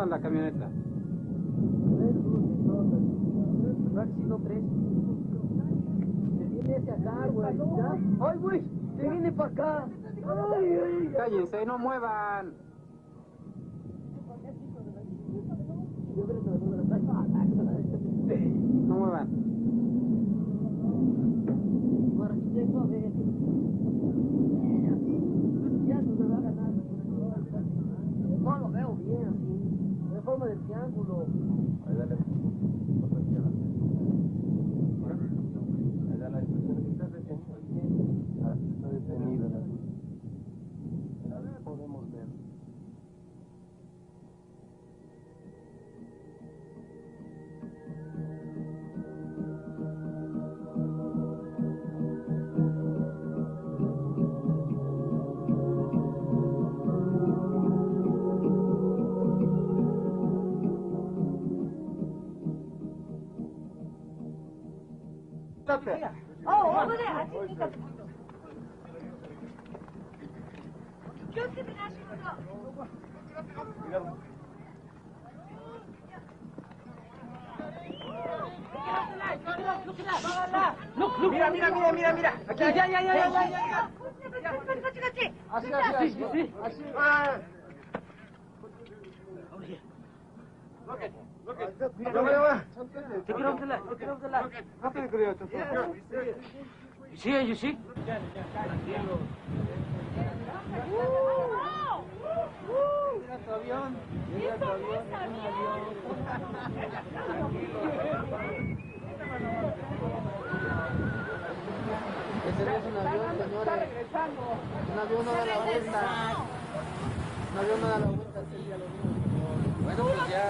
en la camioneta. Máximo 3. Se viene hacia acá, güey. ¡Ay, güey! ¡Se viene para acá! ¡Ay, ay! Cállense, no muevan. No muevan. Ya no se va a ganar. No lo veo bien así. De forma de triángulo. Ahí dale. Ahí da la impresión que está detenido. Está detenido. A ver, podemos ver. Oh, over there. I think you got the window. Just give me that Look, mira. Aquí, ya. Así. Ah. Look at Take it over the left. You see? Mira tu avión. Ese no es un avión, señores. Un avión no da la vuelta. Bueno, pues ya.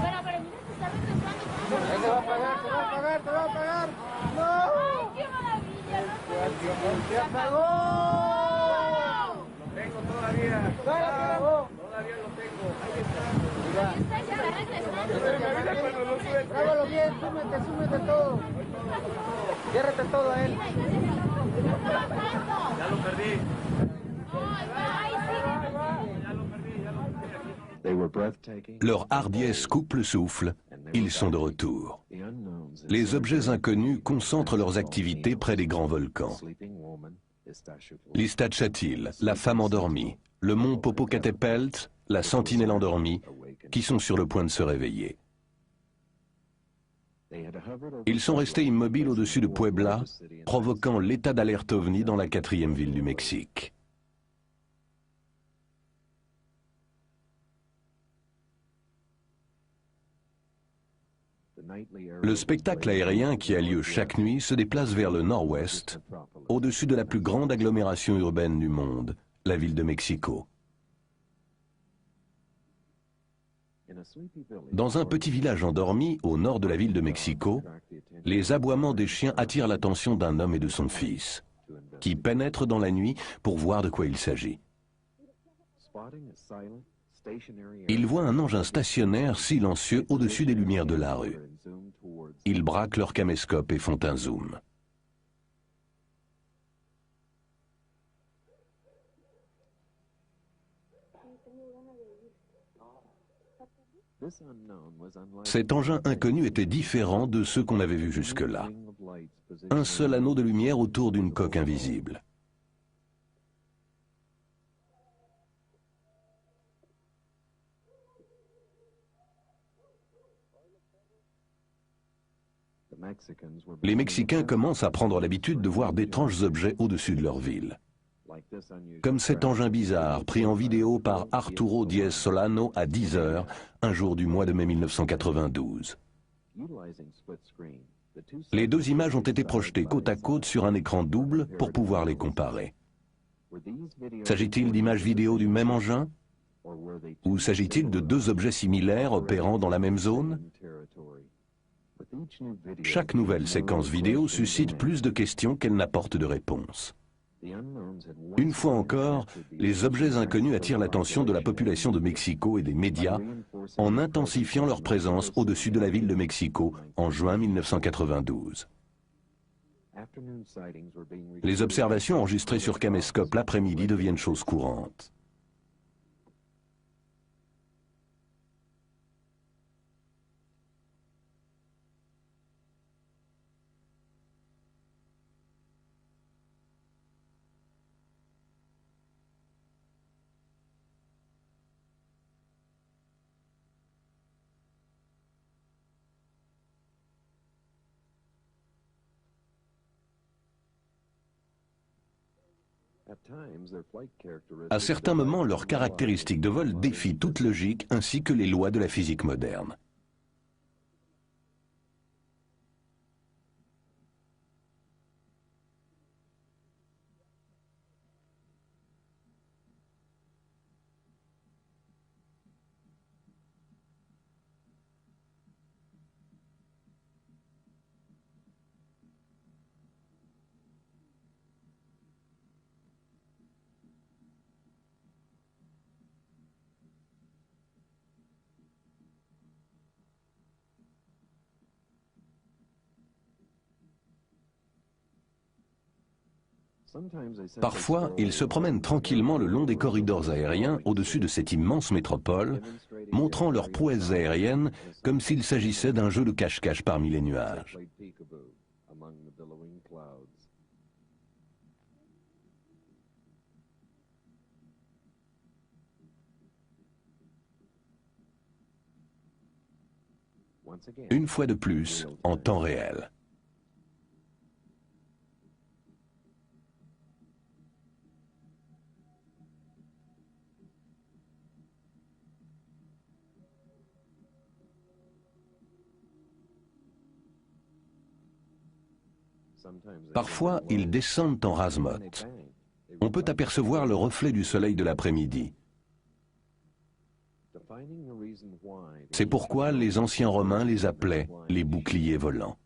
Pero mira, se está regresando. Ahí se va a pagar. ¡No! ¡Ay, qué maravilla! ¡Se apagó! Lo tengo todavía. Todavía lo tengo. Ahí está. Se está regresando. Grábalo bien, súmete todo. Ciérrate todo a él. Ya lo perdí. Leur hardiesse coupe le souffle, ils sont de retour. Les objets inconnus concentrent leurs activités près des grands volcans. L'Istachatil, la femme endormie, le mont Popocatépetl, la sentinelle endormie, qui sont sur le point de se réveiller. Ils sont restés immobiles au-dessus de Puebla, provoquant l'état d'alerte ovni dans la 4e ville du Mexique. Le spectacle aérien qui a lieu chaque nuit se déplace vers le nord-ouest, au-dessus de la plus grande agglomération urbaine du monde, la ville de Mexico. Dans un petit village endormi au nord de la ville de Mexico, les aboiements des chiens attirent l'attention d'un homme et de son fils, qui pénètrent dans la nuit pour voir de quoi il s'agit. Ils voient un engin stationnaire silencieux au-dessus des lumières de la rue. Ils braquent leur caméscope et font un zoom. Cet engin inconnu était différent de ceux qu'on avait vus jusque-là. Un seul anneau de lumière autour d'une coque invisible. Les Mexicains commencent à prendre l'habitude de voir d'étranges objets au-dessus de leur ville. Comme cet engin bizarre pris en vidéo par Arturo Diez Solano à 10 heures, un jour du mois de mai 1992. Les deux images ont été projetées côte à côte sur un écran double pour pouvoir les comparer. S'agit-il d'images vidéo du même engin? Ou s'agit-il de deux objets similaires opérant dans la même zone? Chaque nouvelle séquence vidéo suscite plus de questions qu'elle n'apporte de réponses. Une fois encore, les objets inconnus attirent l'attention de la population de Mexico et des médias en intensifiant leur présence au-dessus de la ville de Mexico en juin 1992. Les observations enregistrées sur caméscope l'après-midi deviennent chose courante. À certains moments, leurs caractéristiques de vol défient toute logique ainsi que les lois de la physique moderne. Parfois, ils se promènent tranquillement le long des corridors aériens au-dessus de cette immense métropole, montrant leurs prouesses aériennes comme s'il s'agissait d'un jeu de cache-cache parmi les nuages. Une fois de plus, en temps réel. Parfois, ils descendent en rase-motte. On peut apercevoir le reflet du soleil de l'après-midi. C'est pourquoi les anciens Romains les appelaient les boucliers volants.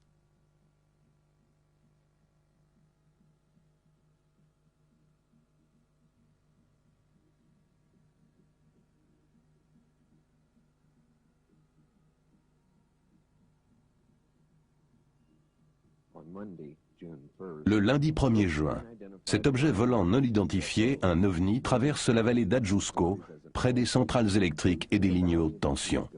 Le lundi 1er juin, cet objet volant non identifié, un ovni, traverse la vallée d'Ajusco, près des centrales électriques et des lignes haute tension.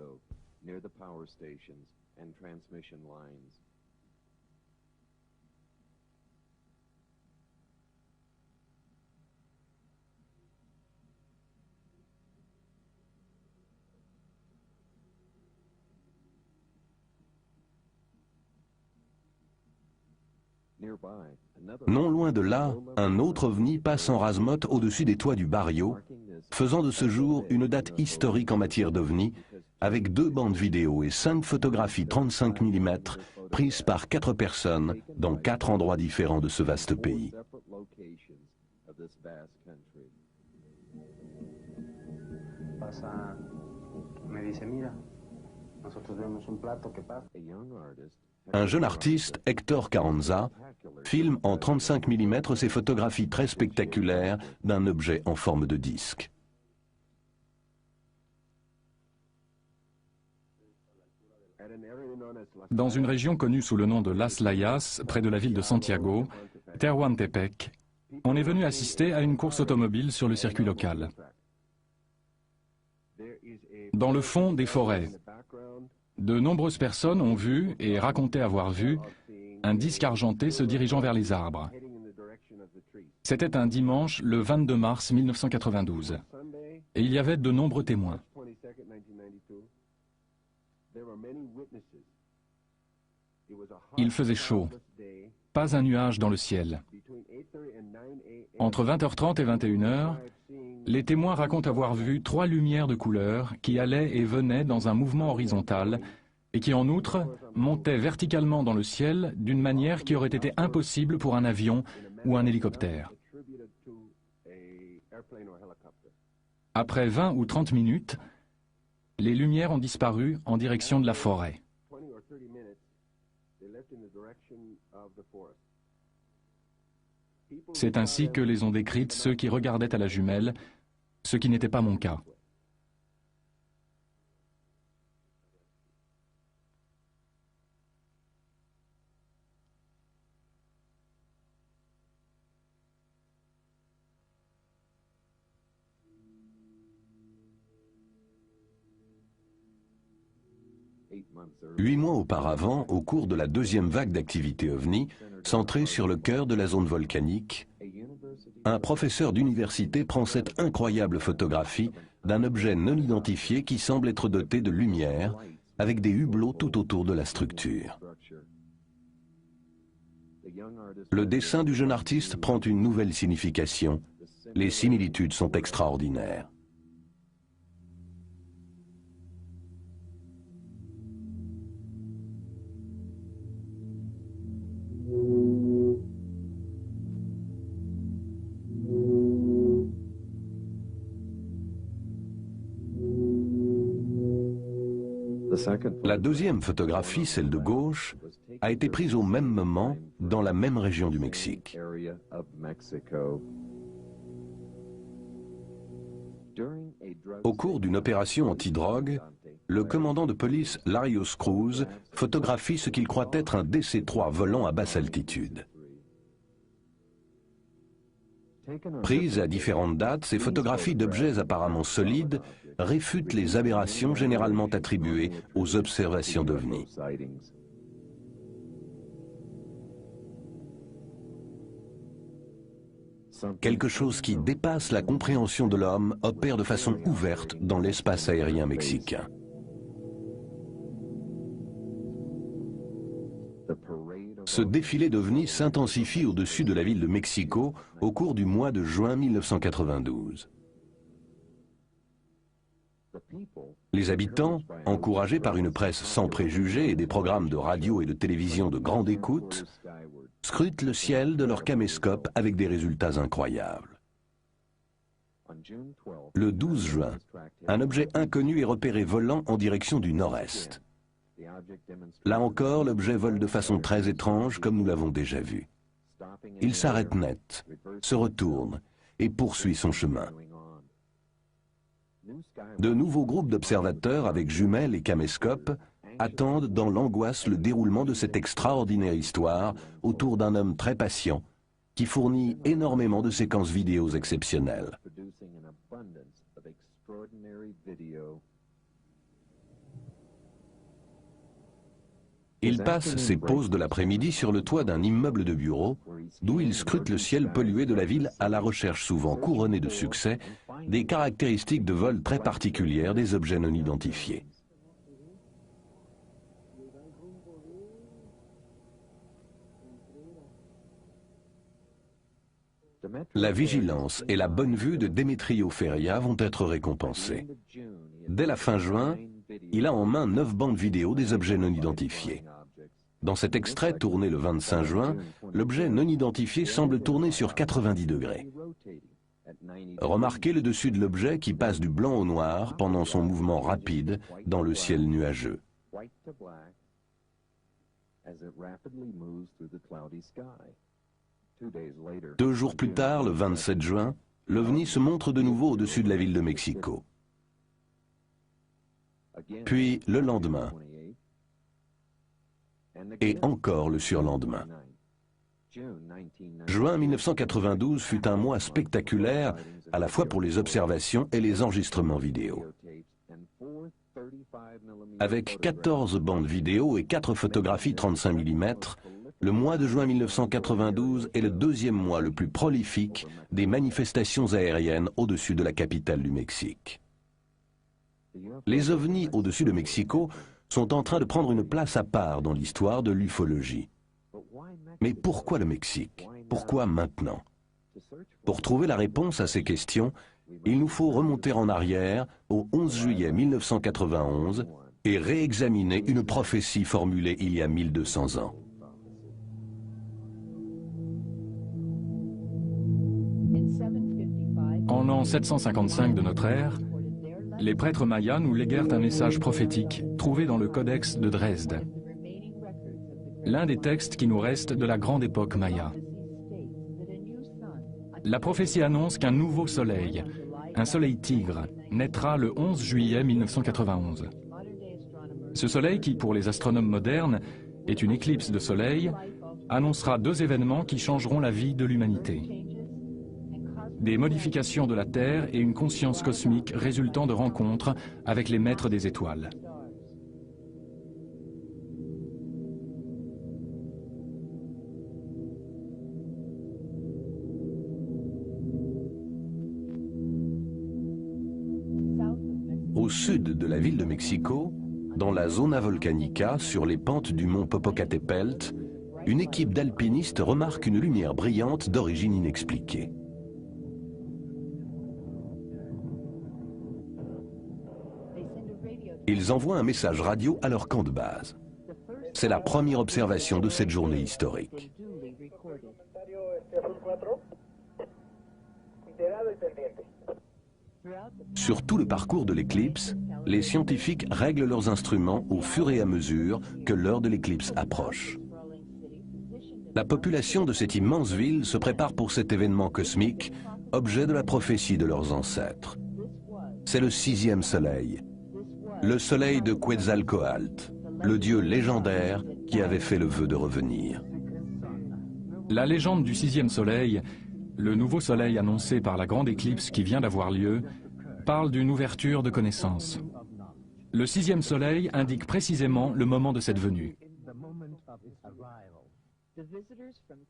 Non loin de là, un autre ovni passe en rase-motte au-dessus des toits du Barrio, faisant de ce jour une date historique en matière d'ovnis, avec 2 bandes vidéo et 5 photographies 35 mm prises par 4 personnes dans 4 endroits différents de ce vaste pays. Un jeune artiste, Héctor Carranza, filme en 35 mm ces photographies très spectaculaires d'un objet en forme de disque. Dans une région connue sous le nom de Las Layas, près de la ville de Santiago, Tehuantepec, on est venu assister à une course automobile sur le circuit local. Dans le fond, des forêts. De nombreuses personnes ont vu et raconté avoir vu un disque argenté se dirigeant vers les arbres. C'était un dimanche, le 22 mars 1992, et il y avait de nombreux témoins. Il faisait chaud, pas un nuage dans le ciel. Entre 20h30 et 21h, les témoins racontent avoir vu 3 lumières de couleur qui allaient et venaient dans un mouvement horizontal et qui, en outre, montaient verticalement dans le ciel d'une manière qui aurait été impossible pour un avion ou un hélicoptère. Après 20 ou 30 minutes, les lumières ont disparu en direction de la forêt. C'est ainsi que les ont décrites ceux qui regardaient à la jumelle, ce qui n'était pas mon cas. Huit mois auparavant, au cours de la 2e vague d'activité OVNI, centrée sur le cœur de la zone volcanique, un professeur d'université prend cette incroyable photographie d'un objet non identifié qui semble être doté de lumière, avec des hublots tout autour de la structure. Le dessin du jeune artiste prend une nouvelle signification Les similitudes sont extraordinaires. La deuxième photographie, celle de gauche, a été prise au même moment dans la même région du Mexique. Au cours d'une opération anti-drogue, le commandant de police Larios Cruz photographie ce qu'il croit être un DC-3 volant à basse altitude. Prises à différentes dates, ces photographies d'objets apparemment solides réfutent les aberrations généralement attribuées aux observations d'OVNI. Quelque chose qui dépasse la compréhension de l'homme opère de façon ouverte dans l'espace aérien mexicain. Ce défilé d'OVNI s'intensifie au-dessus de la ville de Mexico au cours du mois de juin 1992. Les habitants, encouragés par une presse sans préjugés et des programmes de radio et de télévision de grande écoute, scrutent le ciel de leur caméscope avec des résultats incroyables. Le 12 juin, un objet inconnu est repéré volant en direction du nord-est. Là encore, l'objet vole de façon très étrange, comme nous l'avons déjà vu. Il s'arrête net, se retourne et poursuit son chemin. De nouveaux groupes d'observateurs avec jumelles et caméscopes attendent dans l'angoisse le déroulement de cette extraordinaire histoire autour d'un homme très patient qui fournit énormément de séquences vidéos exceptionnelles. Il passe ses pauses de l'après-midi sur le toit d'un immeuble de bureau, d'où il scrute le ciel pollué de la ville à la recherche souvent couronnée de succès des caractéristiques de vol très particulières des objets non identifiés. La vigilance et la bonne vue de Demetrio Feria vont être récompensées. Dès la fin juin, il a en main 9 bandes vidéo des objets non identifiés. Dans cet extrait tourné le 25 juin, l'objet non identifié semble tourner sur 90 degrés. Remarquez le dessus de l'objet qui passe du blanc au noir pendant son mouvement rapide dans le ciel nuageux. 2 jours plus tard, le 27 juin, l'OVNI se montre de nouveau au-dessus de la ville de Mexico. Puis le lendemain, et encore le surlendemain. Juin 1992 fut un mois spectaculaire à la fois pour les observations et les enregistrements vidéo. Avec 14 bandes vidéo et 4 photographies 35 mm, le mois de juin 1992 est le deuxième mois le plus prolifique des manifestations aériennes au-dessus de la capitale du Mexique. Les ovnis au-dessus de Mexico sont en train de prendre une place à part dans l'histoire de l'ufologie. Mais pourquoi le Mexique? Pourquoi maintenant? Pour trouver la réponse à ces questions, il nous faut remonter en arrière au 11 juillet 1991 et réexaminer une prophétie formulée il y a 1200 ans. En l'an 755 de notre ère, les prêtres mayas nous léguèrent un message prophétique trouvé dans le Codex de Dresde, l'un des textes qui nous restent de la grande époque maya. La prophétie annonce qu'un nouveau soleil, un soleil tigre, naîtra le 11 juillet 1991. Ce soleil, qui pour les astronomes modernes est une éclipse de soleil, annoncera 2 événements qui changeront la vie de l'humanité. Des modifications de la Terre et une conscience cosmique résultant de rencontres avec les maîtres des étoiles. Au sud de la ville de Mexico, dans la Zona Volcanica, sur les pentes du mont Popocatépetl, une équipe d'alpinistes remarque une lumière brillante d'origine inexpliquée. Ils envoient un message radio à leur camp de base. C'est la première observation de cette journée historique. Sur tout le parcours de l'éclipse, les scientifiques règlent leurs instruments au fur et à mesure que l'heure de l'éclipse approche. La population de cette immense ville se prépare pour cet événement cosmique, objet de la prophétie de leurs ancêtres. C'est le 6e soleil, le soleil de Quetzalcoatl, le dieu légendaire qui avait fait le vœu de revenir. La légende du 6e soleil, le nouveau soleil annoncé par la grande éclipse qui vient d'avoir lieu, parle d'une ouverture de connaissance. Le 6e soleil indique précisément le moment de cette venue.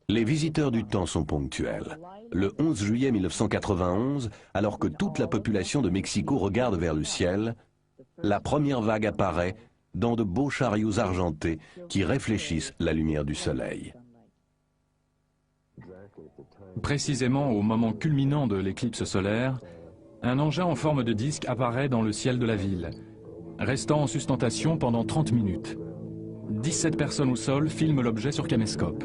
Les visiteurs du temps sont ponctuels. Le 11 juillet 1991, alors que toute la population de Mexico regarde vers le ciel, la première vague apparaît dans de beaux chariots argentés qui réfléchissent la lumière du soleil. Précisément au moment culminant de l'éclipse solaire, un engin en forme de disque apparaît dans le ciel de la ville, restant en sustentation pendant 30 minutes. 17 personnes au sol filment l'objet sur caméscope.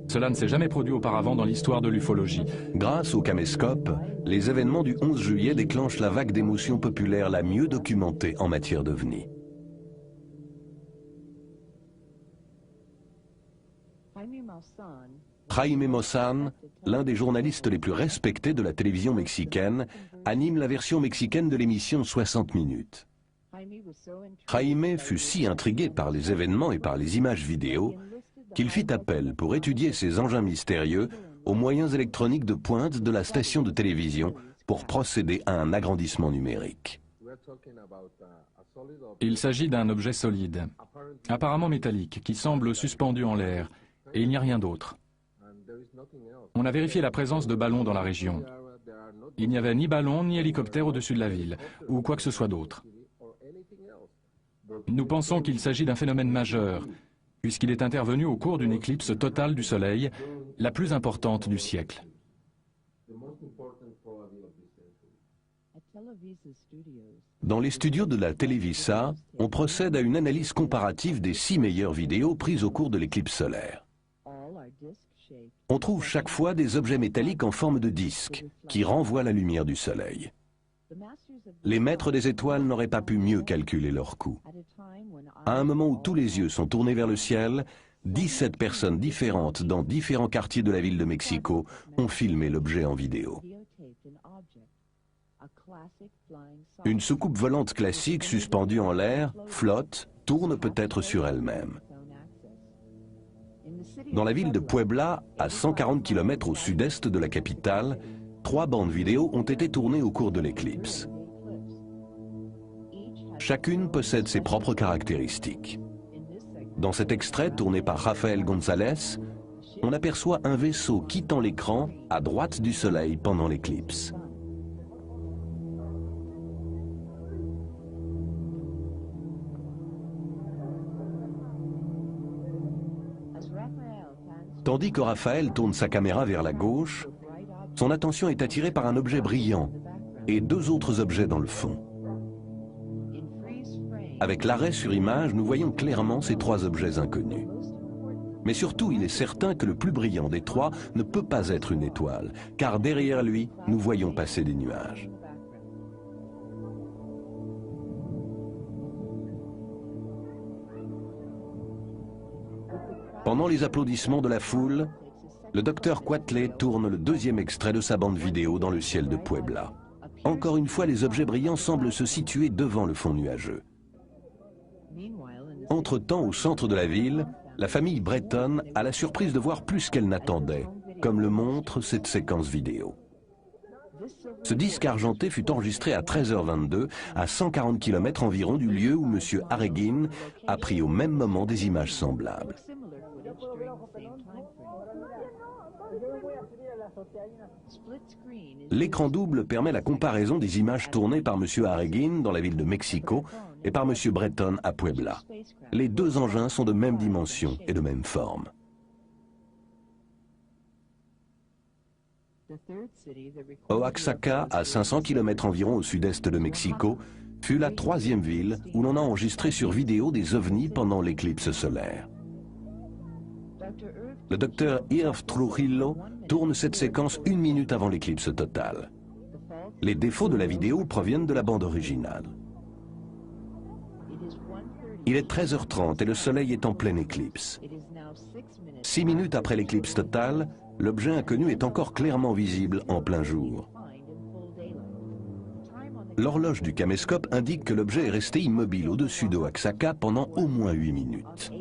Cela ne s'est jamais produit auparavant dans l'histoire de l'ufologie. Grâce au caméscope, les événements du 11 juillet déclenchent la vague d'émotions populaires la mieux documentée en matière d'OVNI. Jaime Maussan, l'un des journalistes les plus respectés de la télévision mexicaine, anime la version mexicaine de l'émission 60 minutes. Jaime fut si intrigué par les événements et par les images vidéo qu'il fit appel pour étudier ces engins mystérieux aux moyens électroniques de pointe de la station de télévision pour procéder à un agrandissement numérique. Il s'agit d'un objet solide, apparemment métallique, qui semble suspendu en l'air, et il n'y a rien d'autre. On a vérifié la présence de ballons dans la région. Il n'y avait ni ballon ni hélicoptère au-dessus de la ville, ou quoi que ce soit d'autre. Nous pensons qu'il s'agit d'un phénomène majeur, puisqu'il est intervenu au cours d'une éclipse totale du Soleil, la plus importante du siècle. Dans les studios de la Televisa, on procède à une analyse comparative des 6 meilleures vidéos prises au cours de l'éclipse solaire. On trouve chaque fois des objets métalliques en forme de disque, qui renvoient la lumière du Soleil. Les maîtres des étoiles n'auraient pas pu mieux calculer leur coût. À un moment où tous les yeux sont tournés vers le ciel, 17 personnes différentes dans différents quartiers de la ville de Mexico ont filmé l'objet en vidéo. Une soucoupe volante classique suspendue en l'air flotte, tourne peut-être sur elle-même. Dans la ville de Puebla, à 140 km au sud-est de la capitale, 3 bandes vidéo ont été tournées au cours de l'éclipse. Chacune possède ses propres caractéristiques. Dans cet extrait tourné par Rafael González, on aperçoit un vaisseau quittant l'écran à droite du Soleil pendant l'éclipse. Tandis que Raphaël tourne sa caméra vers la gauche, son attention est attirée par un objet brillant et 2 autres objets dans le fond. Avec l'arrêt sur image, nous voyons clairement ces 3 objets inconnus. Mais surtout, il est certain que le plus brillant des 3 ne peut pas être une étoile, car derrière lui, nous voyons passer des nuages. Pendant les applaudissements de la foule, le docteur Quatley tourne le 2e extrait de sa bande vidéo dans le ciel de Puebla. Encore une fois, les objets brillants semblent se situer devant le fond nuageux. Entre-temps, au centre de la ville, la famille Breton a la surprise de voir plus qu'elle n'attendait, comme le montre cette séquence vidéo. Ce disque argenté fut enregistré à 13h22, à 140 km environ du lieu où M. Harreguin a pris au même moment des images semblables. L'écran double permet la comparaison des images tournées par M. Harreguin dans la ville de Mexico et par M. Breton à Puebla. Les 2 engins sont de même dimension et de même forme. Oaxaca, à 500 km environ au sud-est de Mexico, fut la troisième ville où l'on a enregistré sur vidéo des ovnis pendant l'éclipse solaire. Le docteur Irv Trujillo tourne cette séquence 1 minute avant l'éclipse totale. Les défauts de la vidéo proviennent de la bande originale. Il est 13h30 et le soleil est en pleine éclipse. 6 minutes après l'éclipse totale, l'objet inconnu est encore clairement visible en plein jour. L'horloge du caméscope indique que l'objet est resté immobile au-dessus d'Oaxaca pendant au moins 8 minutes.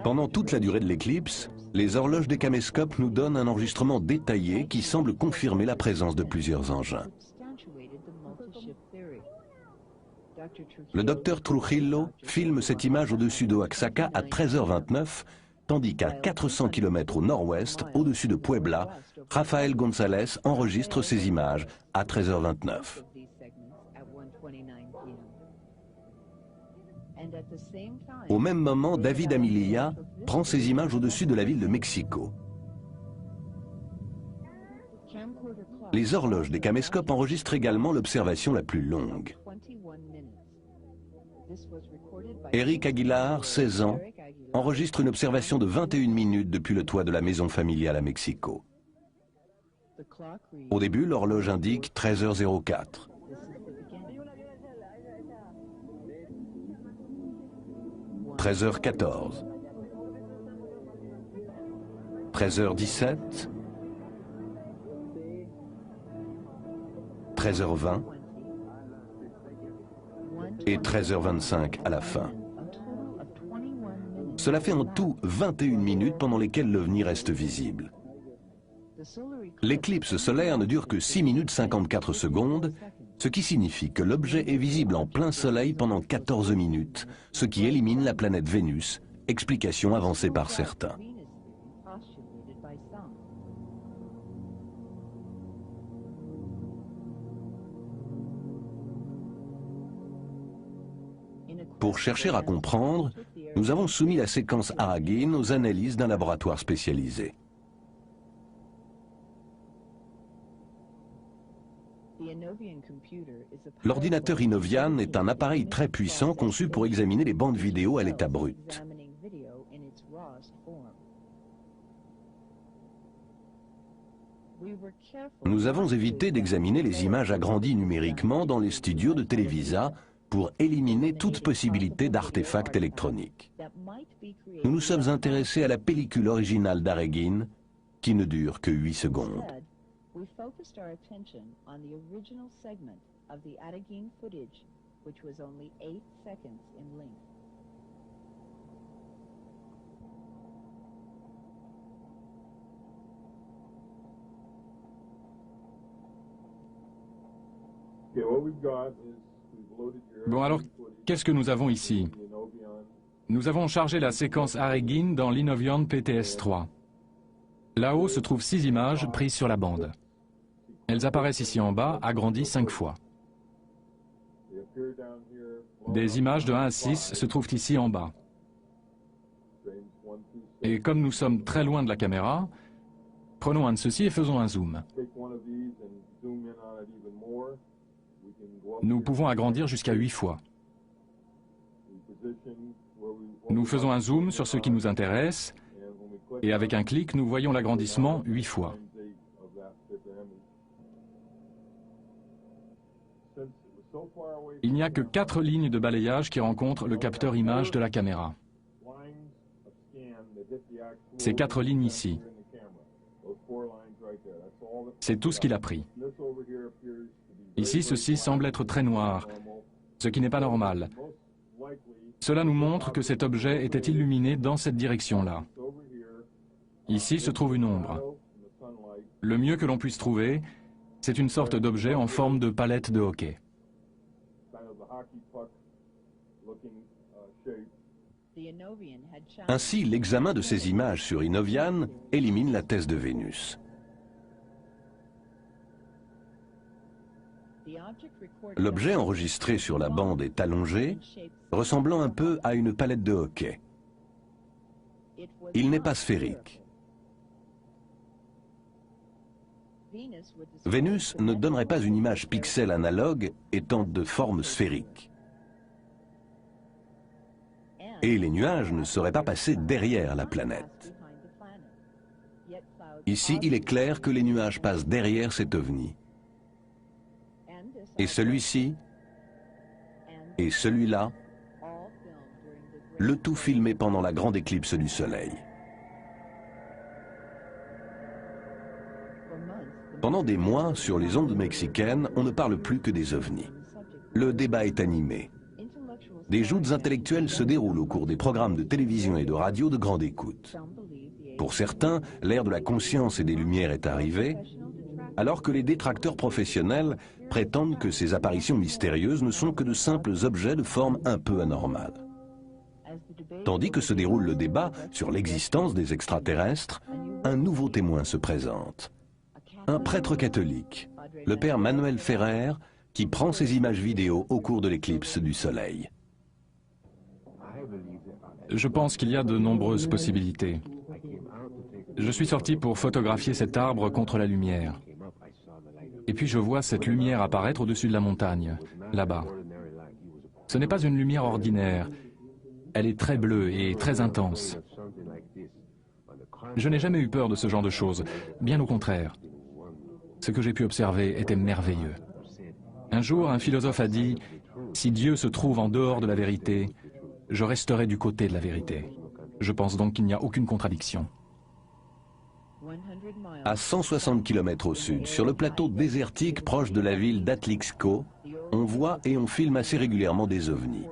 Pendant toute la durée de l'éclipse, les horloges des caméscopes nous donnent un enregistrement détaillé qui semble confirmer la présence de plusieurs engins. Le docteur Trujillo filme cette image au-dessus d'Oaxaca à 13h29, tandis qu'à 400 km au nord-ouest, au-dessus de Puebla, Rafael González enregistre ces images à 13h29. Au même moment, David Amililla prend ces images au-dessus de la ville de Mexico. Les horloges des caméscopes enregistrent également l'observation la plus longue. Eric Aguilar, 16 ans, enregistre une observation de 21 minutes depuis le toit de la maison familiale à Mexico. Au début, l'horloge indique 13h04. 13h14. 13h17. 13h20. Et 13h25 à la fin. Cela fait en tout 21 minutes pendant lesquelles l'OVNI reste visible. L'éclipse solaire ne dure que 6 minutes 54 secondes, ce qui signifie que l'objet est visible en plein soleil pendant 14 minutes, ce qui élimine la planète Vénus, explication avancée par certains. Pour chercher à comprendre, nous avons soumis la séquence Aragin aux analyses d'un laboratoire spécialisé. L'ordinateur Inovian est un appareil très puissant conçu pour examiner les bandes vidéo à l'état brut. Nous avons évité d'examiner les images agrandies numériquement dans les studios de Televisa pour éliminer toute possibilité d'artefacts électroniques. Nous nous sommes intéressés à la pellicule originale d'Aragin, qui ne dure que 8 secondes. We focused our attention on the original segment of the Aragin footage, which was only 8 seconds in length. Bon alors, qu'est-ce que nous avons ici? Nous avons chargé la séquence Aragin dans l'Inovian PTS-3. Là-haut se trouvent 6 images prises sur la bande. Elles apparaissent ici en bas, agrandies 5 fois. Des images de 1 à 6 se trouvent ici en bas. Et comme nous sommes très loin de la caméra, prenons un de ceux-ci et faisons un zoom. Nous pouvons agrandir jusqu'à 8 fois. Nous faisons un zoom sur ce qui nous intéresse, et avec un clic, nous voyons l'agrandissement 8 fois. Il n'y a que 4 lignes de balayage qui rencontrent le capteur image de la caméra. Ces 4 lignes ici. C'est tout ce qu'il a pris. Ici, ceci semble être très noir, ce qui n'est pas normal. Cela nous montre que cet objet était illuminé dans cette direction-là. Ici se trouve une ombre. Le mieux que l'on puisse trouver, c'est une sorte d'objet en forme de palette de hockey. Ainsi, l'examen de ces images sur Inovian élimine la thèse de Vénus. L'objet enregistré sur la bande est allongé, ressemblant un peu à une palette de hockey. Il n'est pas sphérique. Vénus ne donnerait pas une image pixel analogue étant de forme sphérique. Et les nuages ne seraient pas passés derrière la planète. Ici, il est clair que les nuages passent derrière cet ovni. Et celui-ci, et celui-là, le tout filmé pendant la grande éclipse du Soleil. Pendant des mois, sur les ondes mexicaines, on ne parle plus que des ovnis. Le débat est animé. Des joutes intellectuelles se déroulent au cours des programmes de télévision et de radio de grande écoute. Pour certains, l'ère de la conscience et des lumières est arrivée, alors que les détracteurs professionnels prétendent que ces apparitions mystérieuses ne sont que de simples objets de forme un peu anormale. Tandis que se déroule le débat sur l'existence des extraterrestres, un nouveau témoin se présente. Un prêtre catholique, le père Manuel Ferrer, qui prend ces images vidéo au cours de l'éclipse du Soleil. Je pense qu'il y a de nombreuses possibilités. Je suis sorti pour photographier cet arbre contre la lumière. Et puis je vois cette lumière apparaître au-dessus de la montagne, là-bas. Ce n'est pas une lumière ordinaire. Elle est très bleue et très intense. Je n'ai jamais eu peur de ce genre de choses, bien au contraire. Ce que j'ai pu observer était merveilleux. Un jour, un philosophe a dit « Si Dieu se trouve en dehors de la vérité, je resterai du côté de la vérité. » Je pense donc qu'il n'y a aucune contradiction. À 160 km au sud, sur le plateau désertique proche de la ville d'Atlixco, on voit et on filme assez régulièrement des ovnis.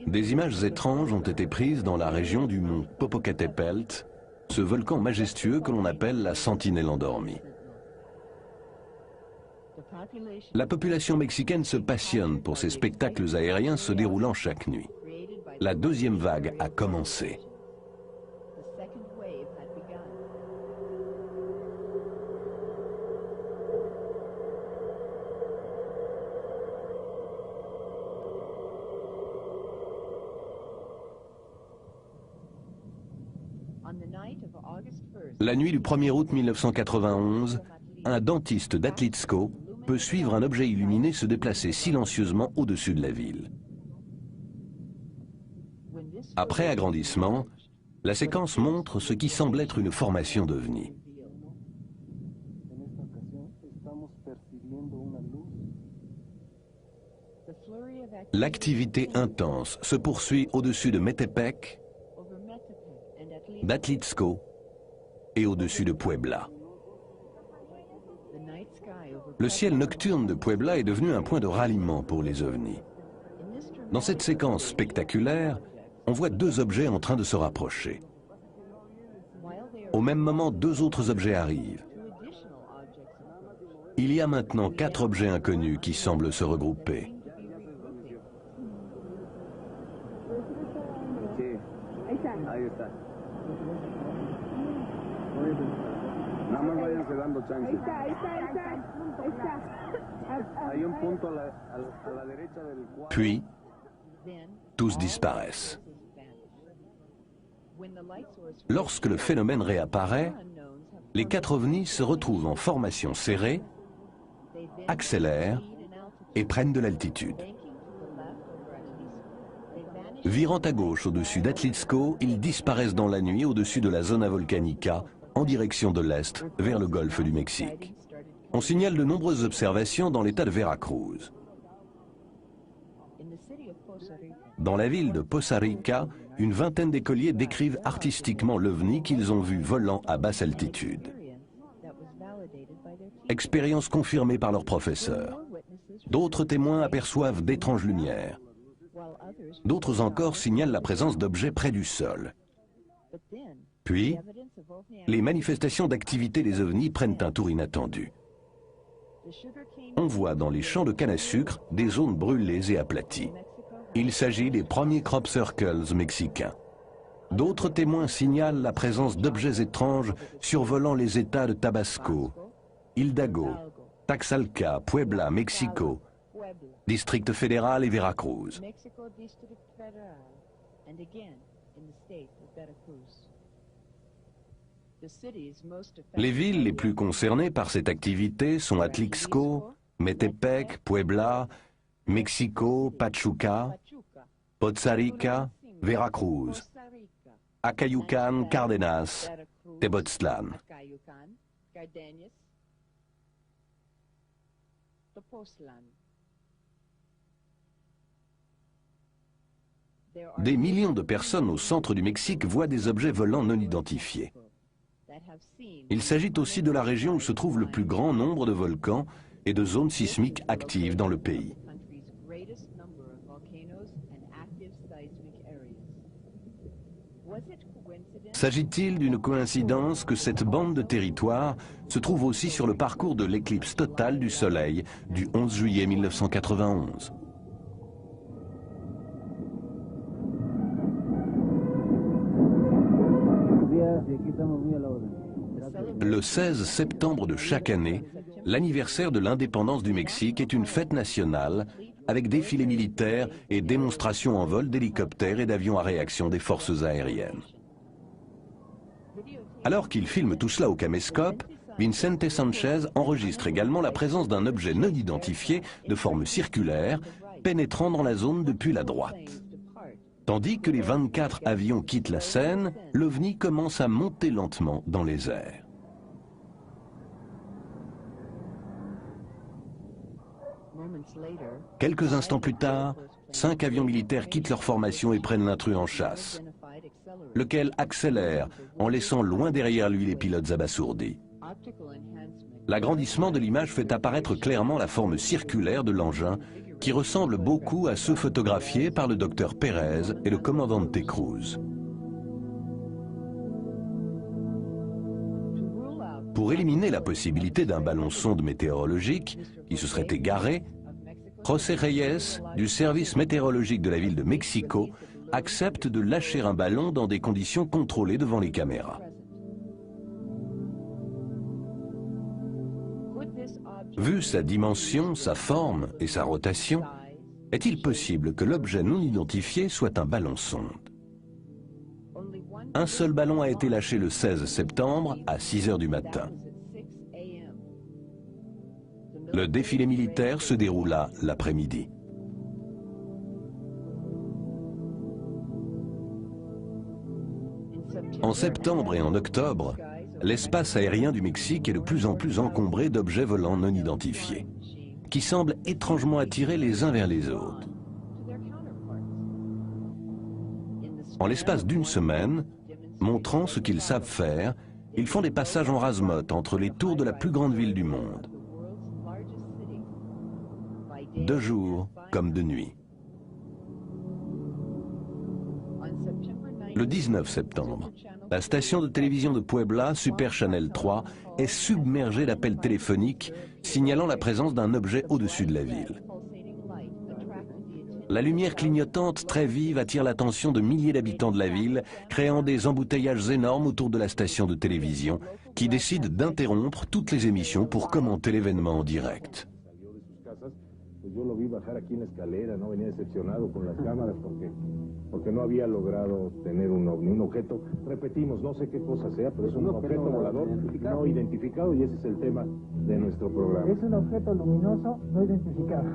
Des images étranges ont été prises dans la région du mont Popocatépetl, ce volcan majestueux que l'on appelle la sentinelle endormie. La population mexicaine se passionne pour ces spectacles aériens se déroulant chaque nuit. La deuxième vague a commencé. La nuit du 1er août 1991, un dentiste d'Atlixco peut suivre un objet illuminé se déplacer silencieusement au-dessus de la ville. Après agrandissement, la séquence montre ce qui semble être une formation d'ovnis. L'activité intense se poursuit au-dessus de Metepec, d'Atlixco et au-dessus de Puebla. Le ciel nocturne de Puebla est devenu un point de ralliement pour les ovnis. Dans cette séquence spectaculaire, on voit deux objets en train de se rapprocher. Au même moment, deux autres objets arrivent. Il y a maintenant 4 objets inconnus qui semblent se regrouper. Puis, tous disparaissent. Lorsque le phénomène réapparaît, les 4 ovnis se retrouvent en formation serrée, accélèrent et prennent de l'altitude. Virant à gauche au-dessus d'Atlixco, ils disparaissent dans la nuit au-dessus de la zona volcanica en direction de l'est vers le golfe du Mexique. On signale de nombreuses observations dans l'état de Veracruz. Dans la ville de Poza Rica, une vingtaine d'écoliers décrivent artistiquement l'ovni qu'ils ont vu volant à basse altitude. Expérience confirmée par leurs professeurs. D'autres témoins aperçoivent d'étranges lumières. D'autres encore signalent la présence d'objets près du sol. Puis, les manifestations d'activité des ovnis prennent un tour inattendu. On voit dans les champs de canne à sucre des zones brûlées et aplaties. Il s'agit des premiers crop circles mexicains. D'autres témoins signalent la présence d'objets étranges survolant les États de Tabasco, Hidalgo, Taxalca, Puebla, Mexico, District fédéral et Veracruz. Les villes les plus concernées par cette activité sont Atlixco, Metepec, Puebla, Mexico, Pachuca, Poza Rica, Veracruz, Acayucan, Cárdenas, Tepoztlán. Des millions de personnes au centre du Mexique voient des objets volants non identifiés. Il s'agit aussi de la région où se trouve le plus grand nombre de volcans et de zones sismiques actives dans le pays. S'agit-il d'une coïncidence que cette bande de territoire se trouve aussi sur le parcours de l'éclipse totale du Soleil du 11 juillet 1991 ? Le 16 septembre de chaque année, l'anniversaire de l'indépendance du Mexique est une fête nationale avec défilés militaires et démonstrations en vol d'hélicoptères et d'avions à réaction des forces aériennes. Alors qu'il filme tout cela au caméscope, Vicente Sanchez enregistre également la présence d'un objet non identifié de forme circulaire pénétrant dans la zone depuis la droite. Tandis que les 24 avions quittent la scène, l'OVNI commence à monter lentement dans les airs. Quelques instants plus tard, 5 avions militaires quittent leur formation et prennent l'intrus en chasse, lequel accélère en laissant loin derrière lui les pilotes abasourdis. L'agrandissement de l'image fait apparaître clairement la forme circulaire de l'engin qui ressemble beaucoup à ceux photographiés par le docteur Pérez et le commandante Cruz. Pour éliminer la possibilité d'un ballon sonde météorologique qui se serait égaré, José Reyes, du service météorologique de la ville de Mexico, accepte de lâcher un ballon dans des conditions contrôlées devant les caméras. Vu sa dimension, sa forme et sa rotation, est-il possible que l'objet non identifié soit un ballon sonde? Un seul ballon a été lâché le 16 septembre à 6 h du matin. Le défilé militaire se déroula l'après-midi. En septembre et en octobre, l'espace aérien du Mexique est de plus en plus encombré d'objets volants non identifiés, qui semblent étrangement attirés les uns vers les autres. En l'espace d'une semaine, montrant ce qu'ils savent faire, ils font des passages en rase-motte entre les tours de la plus grande ville du monde. De jour comme de nuit. Le 19 septembre, la station de télévision de Puebla, Super Channel 3, est submergée d'appels téléphoniques signalant la présence d'un objet au-dessus de la ville. La lumière clignotante très vive attire l'attention de milliers d'habitants de la ville, créant des embouteillages énormes autour de la station de télévision, qui décide d'interrompre toutes les émissions pour commenter l'événement en direct. Yo lo vi bajar aquí en la escalera, no venía decepcionado con las cámaras porque no había logrado tener un ovni, un objeto, repetimos, no sé qué cosa sea, pero es un objeto volador no identificado y ese es el tema de nuestro programa. Es un objeto luminoso no identificado.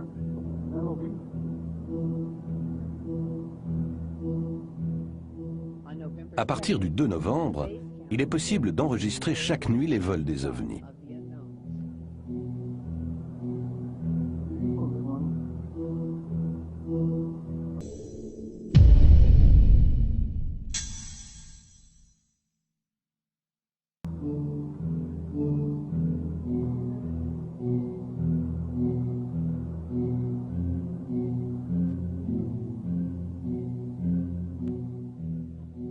À partir du 2 novembre, il est possible d'enregistrer chaque nuit les vols des ovnis.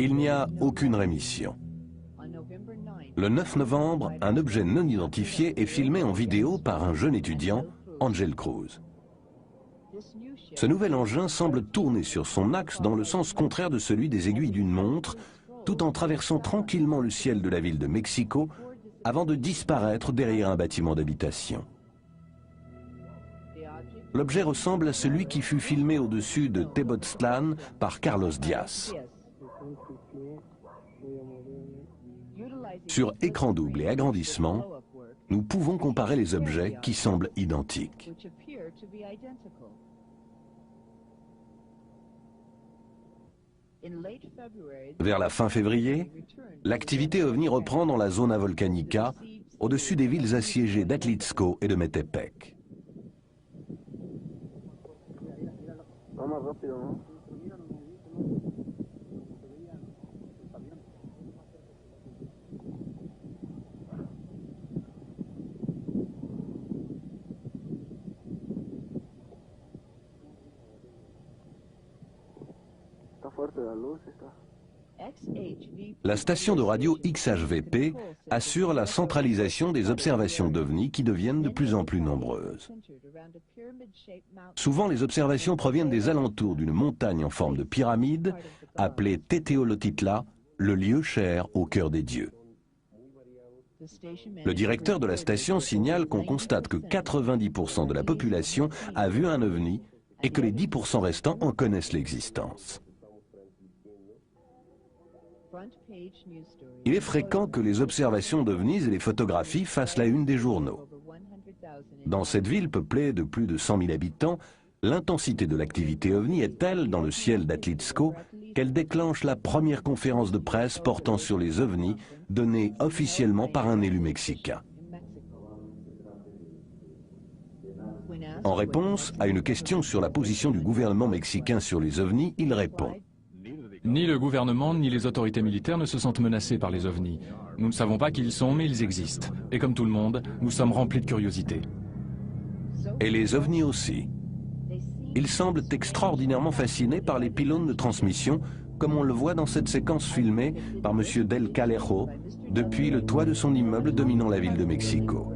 Il n'y a aucune rémission. Le 9 novembre, un objet non identifié est filmé en vidéo par un jeune étudiant, Angel Cruz. Ce nouvel engin semble tourner sur son axe dans le sens contraire de celui des aiguilles d'une montre, tout en traversant tranquillement le ciel de la ville de Mexico avant de disparaître derrière un bâtiment d'habitation. L'objet ressemble à celui qui fut filmé au-dessus de Tepoztlán par Carlos Diaz. Sur écran double et agrandissement, nous pouvons comparer les objets qui semblent identiques. Vers la fin février, l'activité OVNI reprend dans la zona volcanica, au-dessus des villes assiégées d'Atlixco et de Metepec. La station de radio XHVP assure la centralisation des observations d'OVNI qui deviennent de plus en plus nombreuses. Souvent, les observations proviennent des alentours d'une montagne en forme de pyramide, appelée Teteolotitla, le lieu cher au cœur des dieux. Le directeur de la station signale qu'on constate que 90% de la population a vu un OVNI et que les 10% restants en connaissent l'existence. Il est fréquent que les observations d'OVNIs et les photographies fassent la une des journaux. Dans cette ville peuplée de plus de 100 000 habitants, l'intensité de l'activité OVNI est telle dans le ciel d'Atlixco qu'elle déclenche la première conférence de presse portant sur les OVNIs donnée officiellement par un élu mexicain. En réponse à une question sur la position du gouvernement mexicain sur les OVNIs, il répond: Ni le gouvernement ni les autorités militaires ne se sentent menacés par les OVNIs. Nous ne savons pas qui ils sont, mais ils existent. Et comme tout le monde, nous sommes remplis de curiosité. Et les OVNIs aussi. Ils semblent extraordinairement fascinés par les pylônes de transmission, comme on le voit dans cette séquence filmée par M. Del Calejo depuis le toit de son immeuble dominant la ville de Mexico.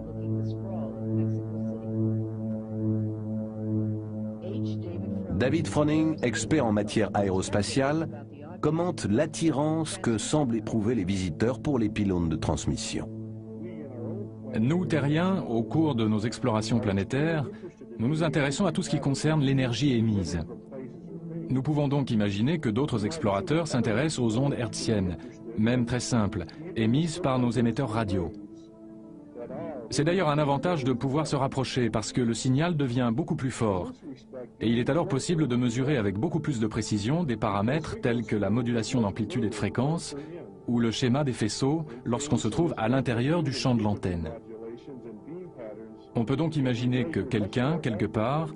David Froning, expert en matière aérospatiale, commente l'attirance que semblent éprouver les visiteurs pour les pylônes de transmission. Nous, terriens, au cours de nos explorations planétaires, nous nous intéressons à tout ce qui concerne l'énergie émise. Nous pouvons donc imaginer que d'autres explorateurs s'intéressent aux ondes hertziennes, même très simples, émises par nos émetteurs radio. C'est d'ailleurs un avantage de pouvoir se rapprocher parce que le signal devient beaucoup plus fort. Et il est alors possible de mesurer avec beaucoup plus de précision des paramètres tels que la modulation d'amplitude et de fréquence ou le schéma des faisceaux lorsqu'on se trouve à l'intérieur du champ de l'antenne. On peut donc imaginer que quelqu'un, quelque part,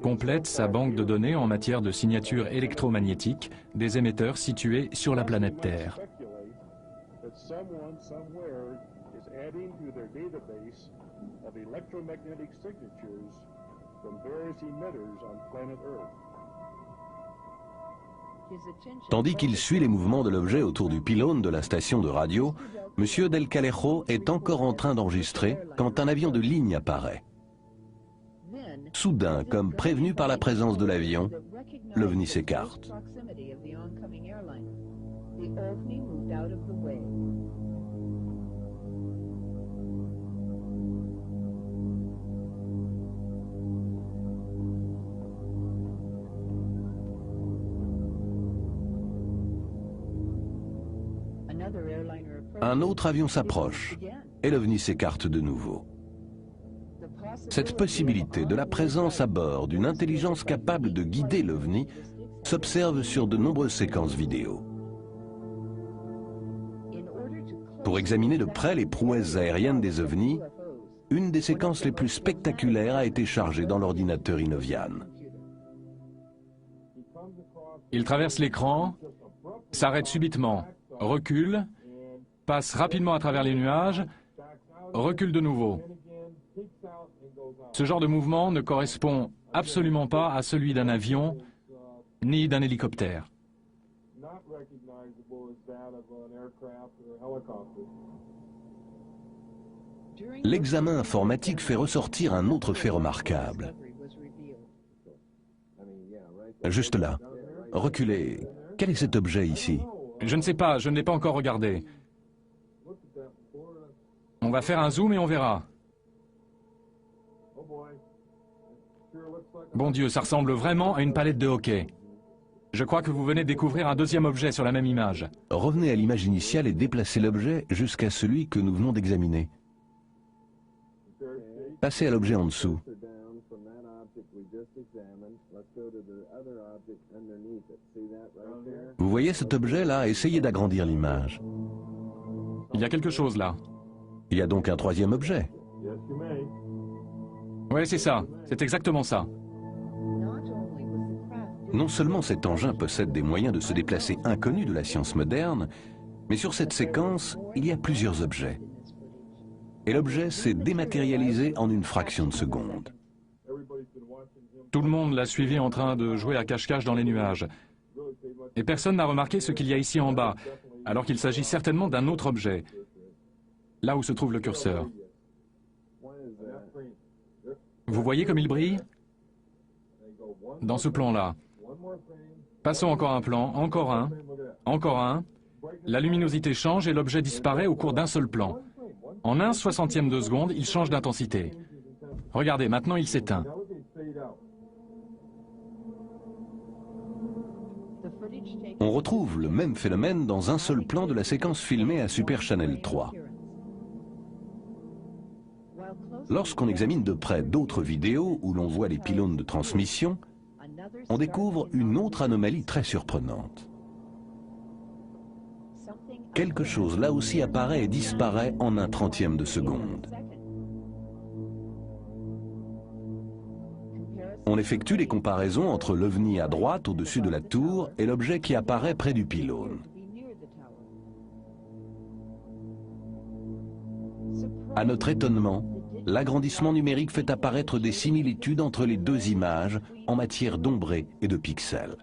complète sa banque de données en matière de signature électromagnétique des émetteurs situés sur la planète Terre. Tandis qu'il suit les mouvements de l'objet autour du pylône de la station de radio, M. Del Calejo est encore en train d'enregistrer quand un avion de ligne apparaît. Soudain, comme prévenu par la présence de l'avion, l'OVNI s'écarte. Un autre avion s'approche et l'OVNI s'écarte de nouveau. Cette possibilité de la présence à bord d'une intelligence capable de guider l'OVNI s'observe sur de nombreuses séquences vidéo. Pour examiner de près les prouesses aériennes des OVNIs, une des séquences les plus spectaculaires a été chargée dans l'ordinateur Inovian. Il traverse l'écran, s'arrête subitement, recule, passe rapidement à travers les nuages, recule de nouveau. Ce genre de mouvement ne correspond absolument pas à celui d'un avion ni d'un hélicoptère. L'examen informatique fait ressortir un autre fait remarquable. Juste là, reculez. Quel est cet objet ici? Je ne sais pas, je ne l'ai pas encore regardé. On va faire un zoom et on verra. Bon Dieu, ça ressemble vraiment à une palette de hockey. Je crois que vous venez de découvrir un deuxième objet sur la même image. Revenez à l'image initiale et déplacez l'objet jusqu'à celui que nous venons d'examiner. Passez à l'objet en dessous. Vous voyez cet objet-là? Essayez d'agrandir l'image. Il y a quelque chose là. Il y a donc un troisième objet. Oui, c'est ça. C'est exactement ça. Non seulement cet engin possède des moyens de se déplacer inconnus de la science moderne, mais sur cette séquence, il y a plusieurs objets. Et l'objet s'est dématérialisé en une fraction de seconde. Tout le monde l'a suivi en train de jouer à cache-cache dans les nuages. Et personne n'a remarqué ce qu'il y a ici en bas, alors qu'il s'agit certainement d'un autre objet, là où se trouve le curseur. Vous voyez comme il brille? Dans ce plan-là. Passons encore un plan, encore un, encore un. La luminosité change et l'objet disparaît au cours d'un seul plan. En 1/60e de seconde, il change d'intensité. Regardez, maintenant il s'éteint. On retrouve le même phénomène dans un seul plan de la séquence filmée à Super Channel 3. Lorsqu'on examine de près d'autres vidéos où l'on voit les pylônes de transmission, on découvre une autre anomalie très surprenante. Quelque chose là aussi apparaît et disparaît en 1/30e de seconde. On effectue les comparaisons entre l'OVNI à droite au-dessus de la tour et l'objet qui apparaît près du pylône. À notre étonnement, l'agrandissement numérique fait apparaître des similitudes entre les deux images en matière d'ombré et de pixels.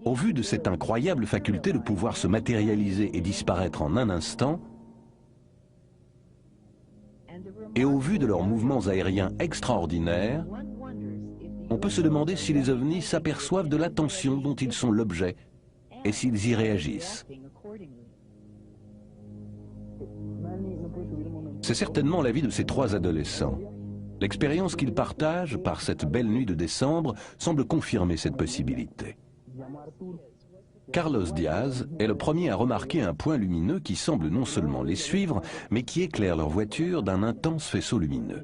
Au vu de cette incroyable faculté de pouvoir se matérialiser et disparaître en un instant, et au vu de leurs mouvements aériens extraordinaires, on peut se demander si les ovnis s'aperçoivent de l'attention dont ils sont l'objet et s'ils y réagissent. C'est certainement l'avis de ces trois adolescents. L'expérience qu'ils partagent par cette belle nuit de décembre semble confirmer cette possibilité. Carlos Diaz est le premier à remarquer un point lumineux qui semble non seulement les suivre, mais qui éclaire leur voiture d'un intense faisceau lumineux.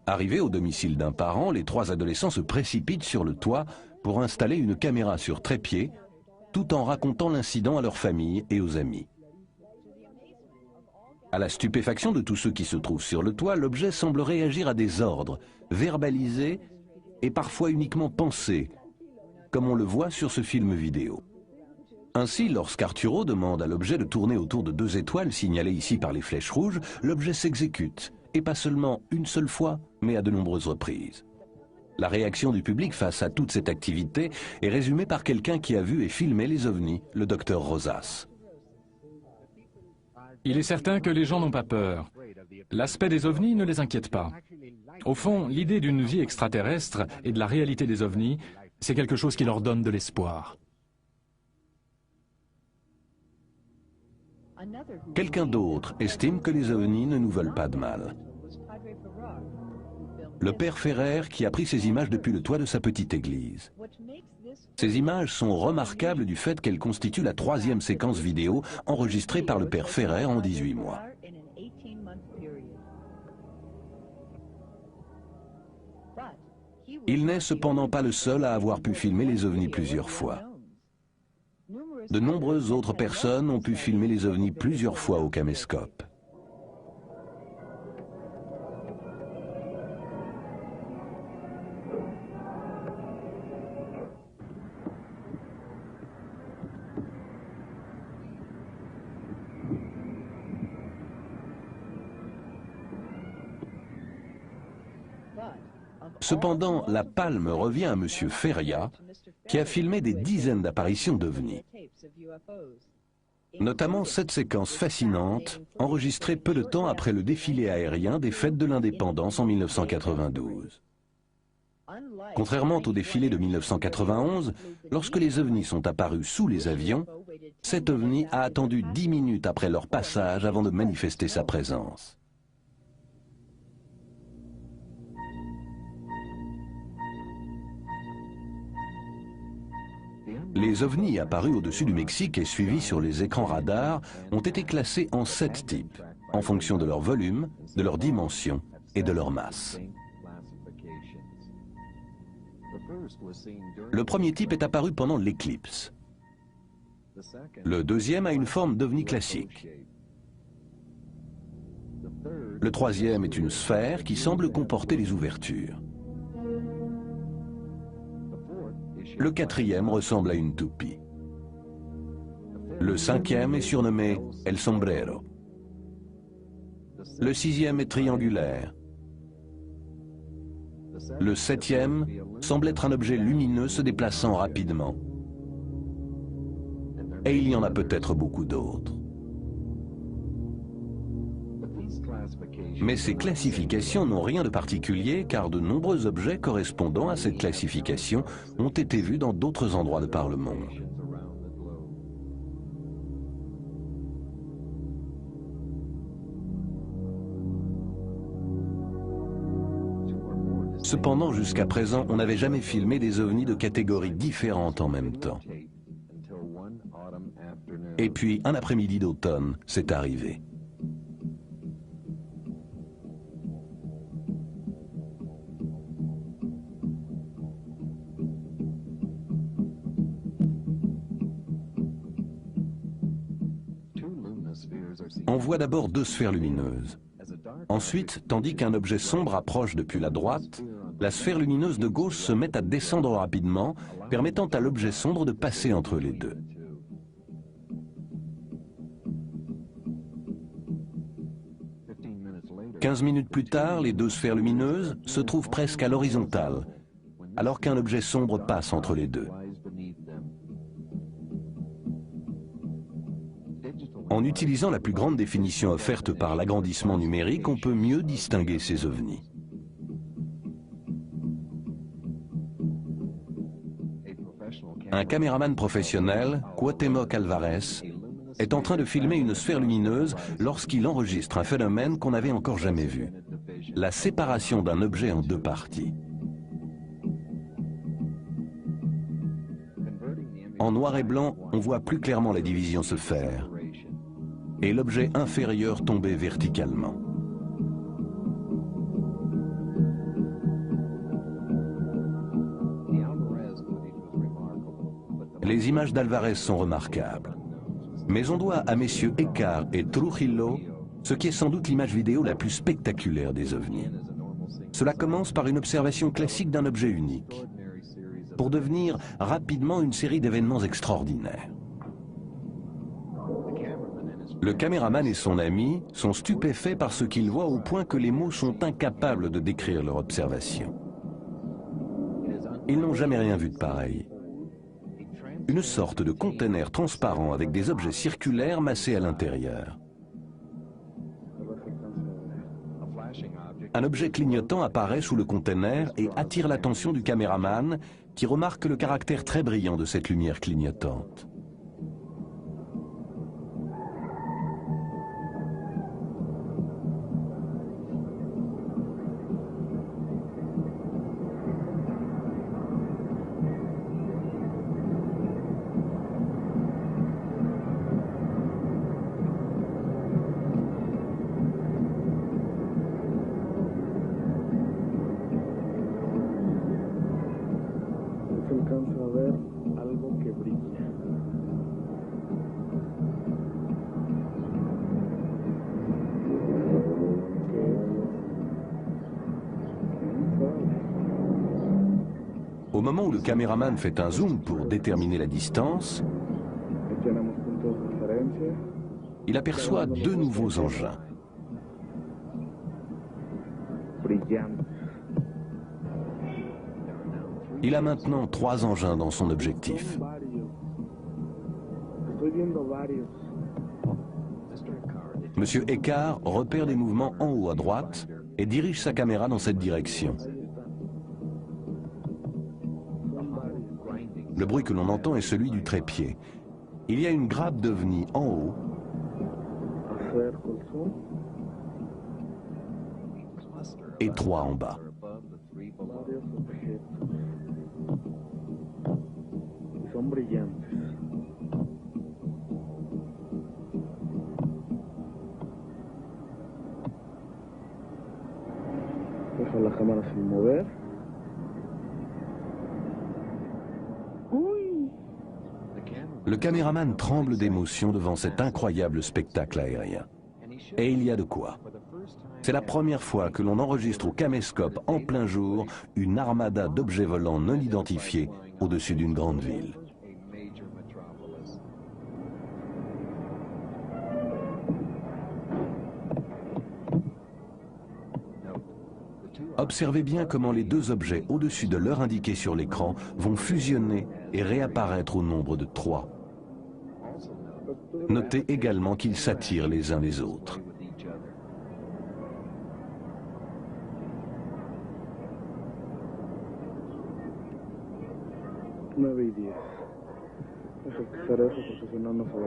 Arrivés au domicile d'un parent, les trois adolescents se précipitent sur le toit pour installer une caméra sur trépied, tout en racontant l'incident à leur famille et aux amis. À la stupéfaction de tous ceux qui se trouvent sur le toit, l'objet semble réagir à des ordres, verbalisés et parfois uniquement pensés, comme on le voit sur ce film vidéo. Ainsi, lorsqu'Arturo demande à l'objet de tourner autour de deux étoiles signalées ici par les flèches rouges, l'objet s'exécute, et pas seulement une seule fois, mais à de nombreuses reprises. La réaction du public face à toute cette activité est résumée par quelqu'un qui a vu et filmé les ovnis, le docteur Rosas. Il est certain que les gens n'ont pas peur. L'aspect des ovnis ne les inquiète pas. Au fond, l'idée d'une vie extraterrestre et de la réalité des ovnis, c'est quelque chose qui leur donne de l'espoir. Quelqu'un d'autre estime que les ovnis ne nous veulent pas de mal. Le père Ferrer qui a pris ces images depuis le toit de sa petite église. Ces images sont remarquables du fait qu'elles constituent la troisième séquence vidéo enregistrée par le père Ferrer en 18 mois. Il n'est cependant pas le seul à avoir pu filmer les ovnis plusieurs fois. De nombreuses autres personnes ont pu filmer les ovnis plusieurs fois au caméscope. Cependant, la palme revient à M. Feria, qui a filmé des dizaines d'apparitions d'ovnis. Notamment cette séquence fascinante, enregistrée peu de temps après le défilé aérien des Fêtes de l'Indépendance en 1992. Contrairement au défilé de 1991, lorsque les ovnis sont apparus sous les avions, cet ovni a attendu 10 minutes après leur passage avant de manifester sa présence. Les ovnis apparus au-dessus du Mexique et suivis sur les écrans radars ont été classés en 7 types, en fonction de leur volume, de leur dimension et de leur masse. Le premier type est apparu pendant l'éclipse. Le deuxième a une forme d'ovni classique. Le troisième est une sphère qui semble comporter des ouvertures. Le quatrième ressemble à une toupie. Le cinquième est surnommé El Sombrero. Le sixième est triangulaire. Le septième semble être un objet lumineux se déplaçant rapidement. Et il y en a peut-être beaucoup d'autres. Mais ces classifications n'ont rien de particulier car de nombreux objets correspondant à cette classification ont été vus dans d'autres endroits de par le monde. Cependant, jusqu'à présent, on n'avait jamais filmé des ovnis de catégories différentes en même temps. Et puis, un après-midi d'automne, c'est arrivé. On voit d'abord 2 sphères lumineuses. Ensuite, tandis qu'un objet sombre approche depuis la droite, la sphère lumineuse de gauche se met à descendre rapidement, permettant à l'objet sombre de passer entre les deux. « 15 minutes plus tard, les 2 sphères lumineuses se trouvent presque à l'horizontale, alors qu'un objet sombre passe entre les deux. En utilisant la plus grande définition offerte par l'agrandissement numérique, on peut mieux distinguer ces ovnis. Un caméraman professionnel, Cuauhtémoc Alvarez, est en train de filmer une sphère lumineuse lorsqu'il enregistre un phénomène qu'on n'avait encore jamais vu, la séparation d'un objet en 2 parties. En noir et blanc, on voit plus clairement la division se faire, et l'objet inférieur tomber verticalement. Les images d'Alvarez sont remarquables. Mais on doit à messieurs Écart et Trujillo ce qui est sans doute l'image vidéo la plus spectaculaire des ovnis. Cela commence par une observation classique d'un objet unique, pour devenir rapidement une série d'événements extraordinaires. Le caméraman et son ami sont stupéfaits par ce qu'ils voient au point que les mots sont incapables de décrire leur observation. Ils n'ont jamais rien vu de pareil. Une sorte de conteneur transparent avec des objets circulaires massés à l'intérieur. Un objet clignotant apparaît sous le conteneur et attire l'attention du caméraman qui remarque le caractère très brillant de cette lumière clignotante. Au moment où le caméraman fait un zoom pour déterminer la distance, il aperçoit 2 nouveaux engins. Il a maintenant 3 engins dans son objectif. Monsieur Écart repère des mouvements en haut à droite et dirige sa caméra dans cette direction. Le bruit que l'on entend est celui du trépied. Il y a une grappe d'ovnis en haut et 3 en bas. La cámara sin mover. Le caméraman tremble d'émotion devant cet incroyable spectacle aérien. Et il y a de quoi. C'est la première fois que l'on enregistre au caméscope en plein jour une armada d'objets volants non identifiés au-dessus d'une grande ville. Observez bien comment les deux objets au-dessus de l'heure indiquée sur l'écran vont fusionner et réapparaître au nombre de 3. Notez également qu'ils s'attirent les uns les autres.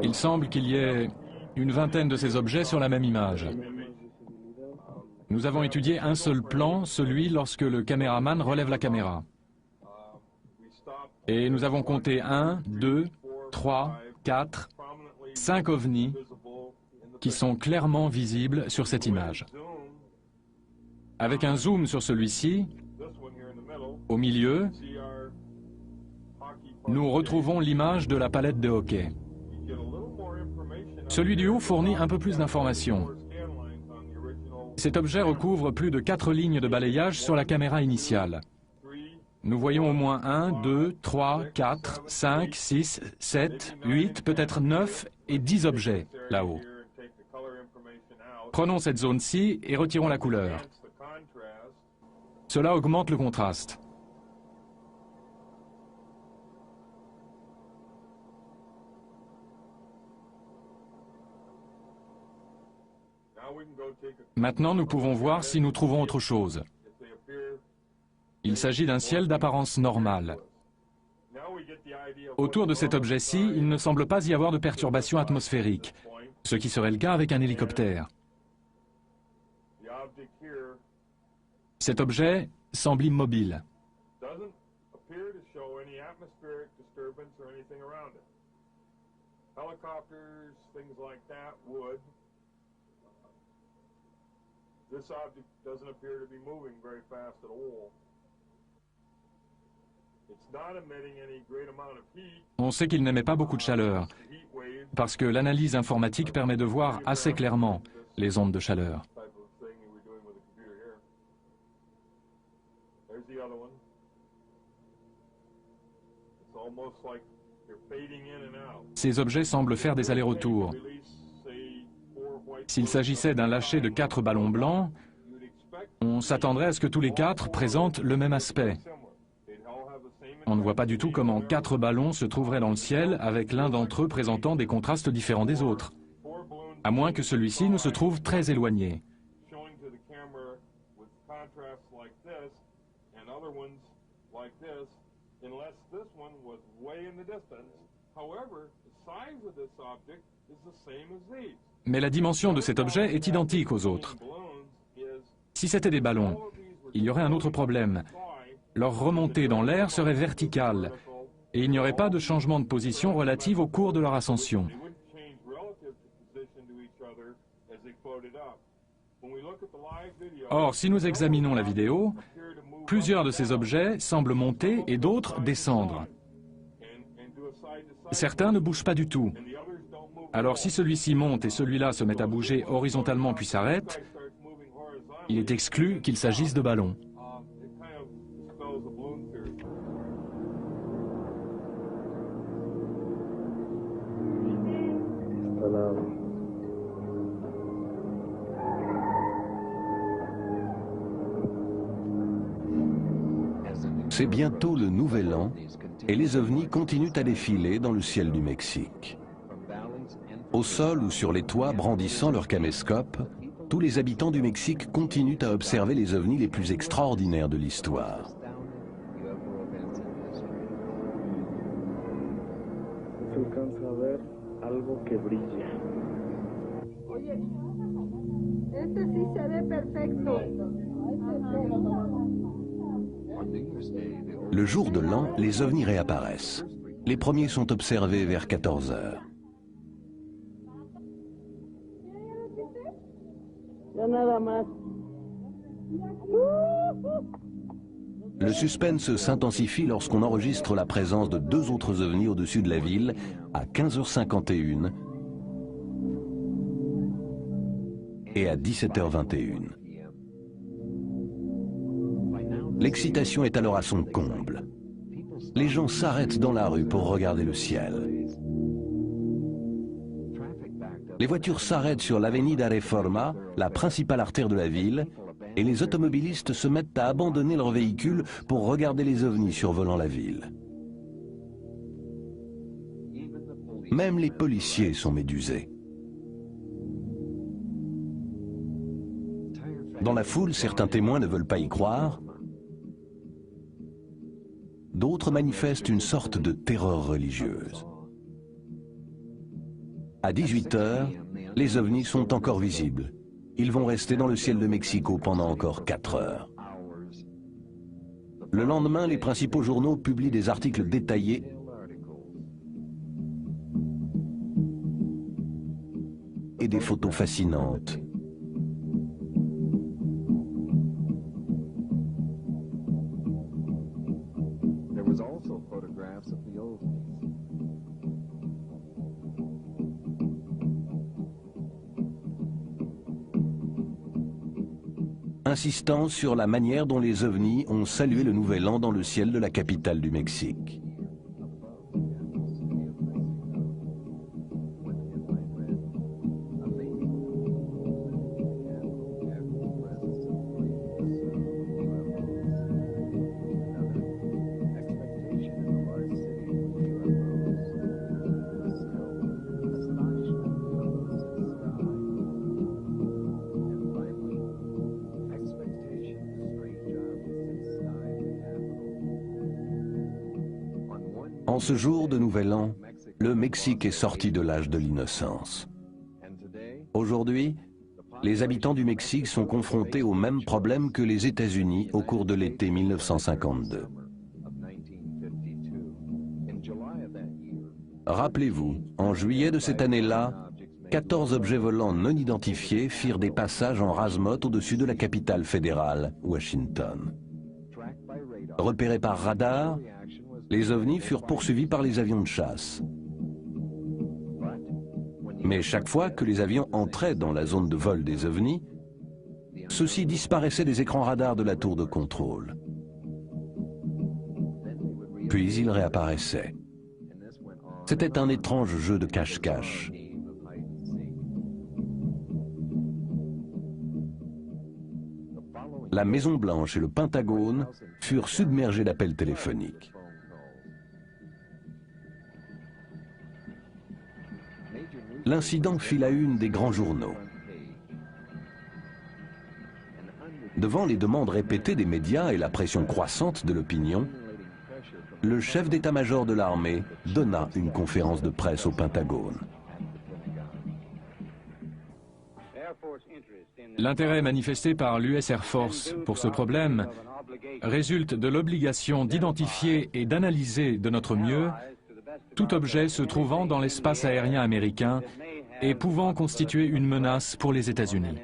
Il semble qu'il y ait une vingtaine de ces objets sur la même image. Nous avons étudié un seul plan, celui lorsque le caméraman relève la caméra. Et nous avons compté 1, 2, 3, 4, 5 ovnis qui sont clairement visibles sur cette image. Avec un zoom sur celui-ci, au milieu, nous retrouvons l'image de la palette de hockey. Celui du haut fournit un peu plus d'informations. Cet objet recouvre plus de 4 lignes de balayage sur la caméra initiale. Nous voyons au moins 1, 2, 3, 4, 5, 6, 7, 8, peut-être 9 et 10 objets là-haut. Prenons cette zone-ci et retirons la couleur. Cela augmente le contraste. Maintenant, nous pouvons voir si nous trouvons autre chose. Il s'agit d'un ciel d'apparence normale. Autour de cet objet-ci, il ne semble pas y avoir de perturbations atmosphériques, ce qui serait le cas avec un hélicoptère. Cet objet semble immobile. This object doesn't appear to be moving very fast at all. It's not emitting any great amount of heat. On sait qu'il n'émet pas beaucoup de chaleur, parce que l'analyse informatique permet de voir assez clairement les ondes de chaleur. Ces objets semblent faire des allers-retours. S'il s'agissait d'un lâcher de 4 ballons blancs, on s'attendrait à ce que tous les 4 présentent le même aspect. On ne voit pas du tout comment 4 ballons se trouveraient dans le ciel avec l'un d'entre eux présentant des contrastes différents des autres, à moins que celui-ci ne se trouve très éloigné. Mais la dimension de cet objet est identique aux autres. Si c'était des ballons, il y aurait un autre problème. Leur remontée dans l'air serait verticale et il n'y aurait pas de changement de position relative au cours de leur ascension. Or, si nous examinons la vidéo, plusieurs de ces objets semblent monter et d'autres descendre. Certains ne bougent pas du tout. Alors si celui-ci monte et celui-là se met à bouger horizontalement puis s'arrête, il est exclu qu'il s'agisse de ballons. C'est bientôt le Nouvel An et les ovnis continuent à défiler dans le ciel du Mexique. Au sol ou sur les toits brandissant leurs caméscopes, tous les habitants du Mexique continuent à observer les ovnis les plus extraordinaires de l'histoire. que brilla. Oye, este sí se ve perfecto. Le jour de l'an, les ovnis réapparaissent. Les premiers sont observés vers 14 heures. Ya nada más. Le suspense s'intensifie lorsqu'on enregistre la présence de deux autres ovnis au-dessus de la ville à 15h51 et à 17h21. L'excitation est alors à son comble. Les gens s'arrêtent dans la rue pour regarder le ciel. Les voitures s'arrêtent sur l'Avenida Reforma, la principale artère de la ville, et les automobilistes se mettent à abandonner leurs véhicules pour regarder les ovnis survolant la ville. Même les policiers sont médusés. Dans la foule, certains témoins ne veulent pas y croire. D'autres manifestent une sorte de terreur religieuse. À 18 h, les ovnis sont encore visibles. Ils vont rester dans le ciel de Mexico pendant encore 4 heures. Le lendemain, les principaux journaux publient des articles détaillés et des photos fascinantes. Insistant sur la manière dont les ovnis ont salué le nouvel an dans le ciel de la capitale du Mexique. En ce jour de Nouvel An, le Mexique est sorti de l'âge de l'innocence. Aujourd'hui, les habitants du Mexique sont confrontés aux mêmes problèmes que les États-Unis au cours de l'été 1952. Rappelez-vous, en juillet de cette année-là, 14 objets volants non identifiés firent des passages en rase-motte au-dessus de la capitale fédérale, Washington. Repérés par radar, les ovnis furent poursuivis par les avions de chasse. Mais chaque fois que les avions entraient dans la zone de vol des ovnis, ceux-ci disparaissaient des écrans radars de la tour de contrôle. Puis ils réapparaissaient. C'était un étrange jeu de cache-cache. La Maison-Blanche et le Pentagone furent submergés d'appels téléphoniques. L'incident fit la une des grands journaux. Devant les demandes répétées des médias et la pression croissante de l'opinion, le chef d'état-major de l'armée donna une conférence de presse au Pentagone. L'intérêt manifesté par l'US Air Force pour ce problème résulte de l'obligation d'identifier et d'analyser de notre mieux tout objet se trouvant dans l'espace aérien américain et pouvant constituer une menace pour les États-Unis.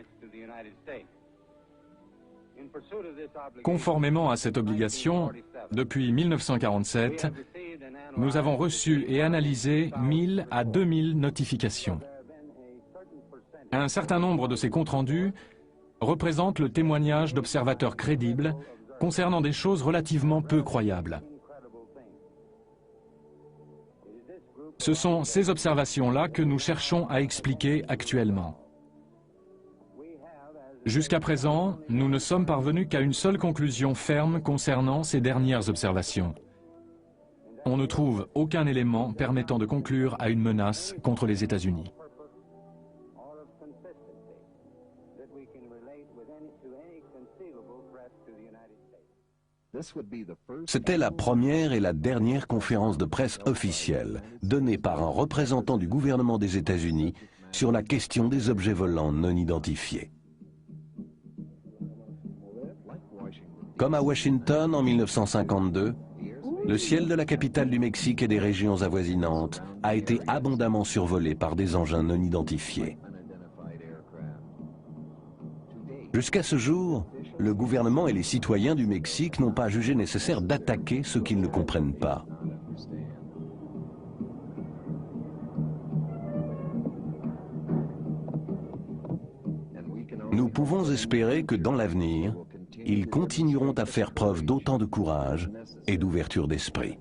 Conformément à cette obligation, depuis 1947, nous avons reçu et analysé 1000 à 2000 notifications. Un certain nombre de ces comptes rendus représentent le témoignage d'observateurs crédibles concernant des choses relativement peu croyables. Ce sont ces observations-là que nous cherchons à expliquer actuellement. Jusqu'à présent, nous ne sommes parvenus qu'à une seule conclusion ferme concernant ces dernières observations. On ne trouve aucun élément permettant de conclure à une menace contre les États-Unis. C'était la première et la dernière conférence de presse officielle donnée par un représentant du gouvernement des États-Unis sur la question des objets volants non identifiés. Comme à Washington en 1952, le ciel de la capitale du Mexique et des régions avoisinantes a été abondamment survolé par des engins non identifiés. Jusqu'à ce jour, le gouvernement et les citoyens du Mexique n'ont pas jugé nécessaire d'attaquer ceux qu'ils ne comprennent pas. Nous pouvons espérer que dans l'avenir, ils continueront à faire preuve d'autant de courage et d'ouverture d'esprit.